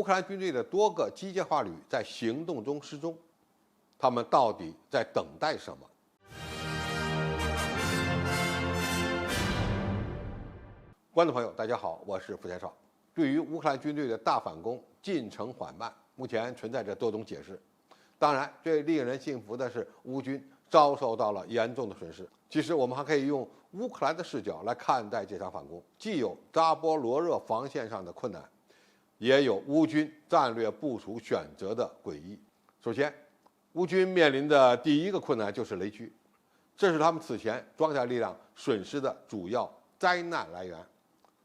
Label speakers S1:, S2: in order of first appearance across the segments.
S1: 乌克兰军队的多个机械化旅在行动中失踪，他们到底在等待什么？观众朋友，大家好，我是付天少。对于乌克兰军队的大反攻进程缓慢，目前存在着多种解释。当然，最令人信服的是乌军遭受到了严重的损失。其实，我们还可以用乌克兰的视角来看待这场反攻，既有扎波罗热防线上的困难，也有乌军战略部署选择的诡异。首先，乌军面临的第一个困难就是雷区，这是他们此前装甲力量损失的主要灾难来源。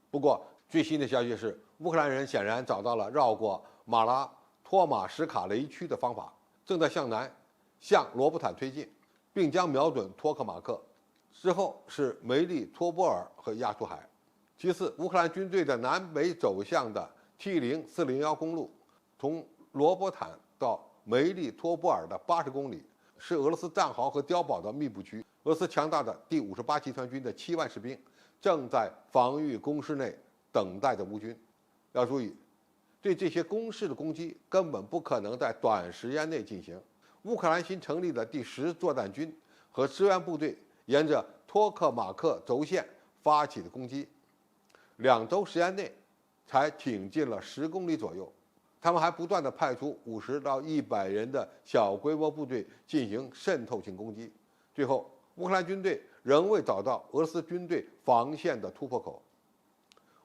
S1: 不过，最新的消息是，乌克兰人显然找到了绕过马拉托马什卡雷区的方法，正在向南向罗布坦推进，并将瞄准托克马克。之后是梅利托波尔和亚速海。其次，乌克兰军队的南北走向的 T0401 公路，从罗伯坦到梅利托波尔的80公里，是俄罗斯战壕和碉堡的密布区。俄罗斯强大的第58集团军的7万士兵正在防御工事内等待着乌军。要注意，对这些工事的攻击根本不可能在短时间内进行。乌克兰新成立的第10作战军和支援部队沿着托克马克轴线发起的攻击，2周时间内才挺进了10公里左右。他们还不断地派出50到100人的小规模部队进行渗透性攻击。最后，乌克兰军队仍未找到俄罗斯军队防线的突破口。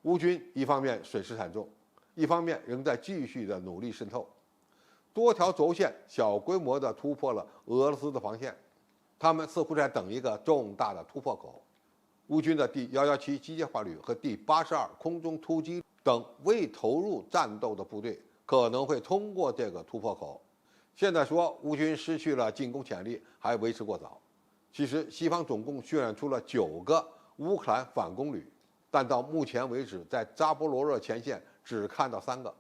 S1: 乌军一方面损失惨重，一方面仍在继续的努力渗透，多条轴线小规模地突破了俄罗斯的防线。他们似乎在等一个重大的突破口。乌军的第117机械化旅和第82空中突击等未投入战斗的部队可能会通过这个突破口。现在说乌军失去了进攻潜力还为时过早。其实西方总共训练出了9个乌克兰反攻旅，但到目前为止在扎波罗热前线只看到3个。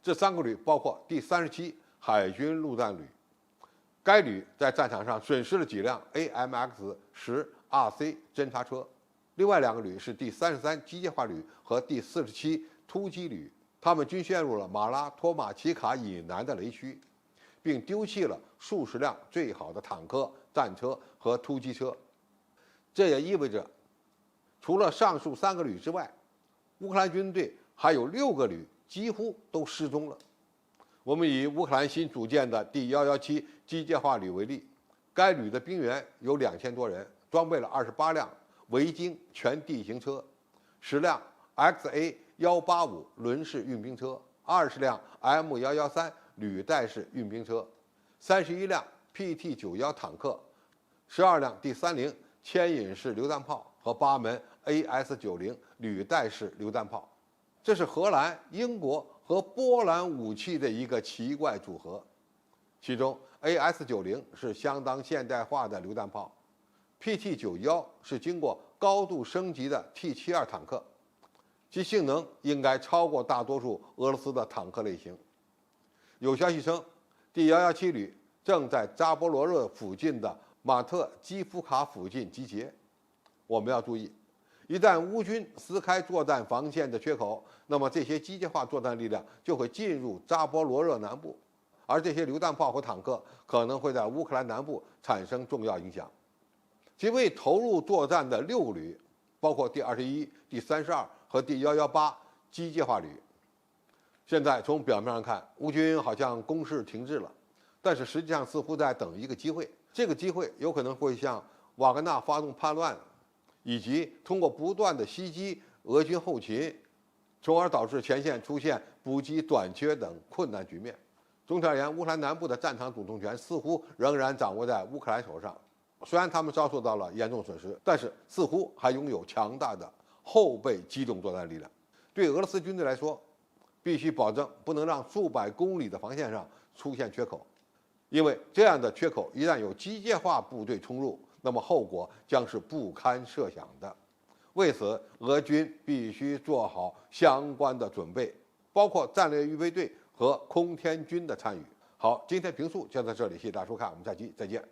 S1: 这3个旅包括第37海军陆战旅，该旅在战场上损失了几辆 AMX-10RC 侦察车。另外2个旅是第33机械化旅和第47突击旅，他们均陷入了马拉托马奇卡以南的雷区，并丢弃了数十辆最好的坦克、战车和突击车。这也意味着，除了上述3个旅之外，乌克兰军队还有6个旅几乎都失踪了。我们以乌克兰新组建的第117机械化旅为例，该旅的兵员有2000多人，装备了28辆维京全地形车、10辆 XA185轮式运兵车、20辆 M113履带式运兵车、31辆 PT91坦克、12辆第30牵引式榴弹炮和8门 AS90履带式榴弹炮。这是荷兰、英国和波兰武器的一个奇怪组合。其中 AS90是相当现代化的榴弹炮， PT91是经过高度升级的 T72坦克，其性能应该超过大多数俄罗斯的坦克类型。有消息称，第117旅正在扎波罗热附近的马特基夫卡附近集结。我们要注意，一旦乌军撕开作战防线的缺口，那么这些机械化作战力量就会进入扎波罗热南部，而这些榴弹炮和坦克可能会在乌克兰南部产生重要影响。其未投入作战的6个旅，包括第21、第32和第118机械化旅。现在从表面上看，乌军好像攻势停滞了，但是实际上似乎在等一个机会。这个机会有可能会向瓦格纳发动叛乱，以及通过不断的袭击俄军后勤，从而导致前线出现补给短缺等困难局面。总体而言，乌克兰南部的战场主动权似乎仍然掌握在乌克兰手上。虽然他们遭受到了严重损失，但是似乎还拥有强大的后备机动作战力量。对俄罗斯军队来说，必须保证不能让数百公里的防线上出现缺口，因为这样的缺口一旦有机械化部队冲入，那么后果将是不堪设想的。为此，俄军必须做好相关的准备，包括战略预备队和空天军的参与。好，今天评述就到这里，谢谢大家收看，我们下期再见。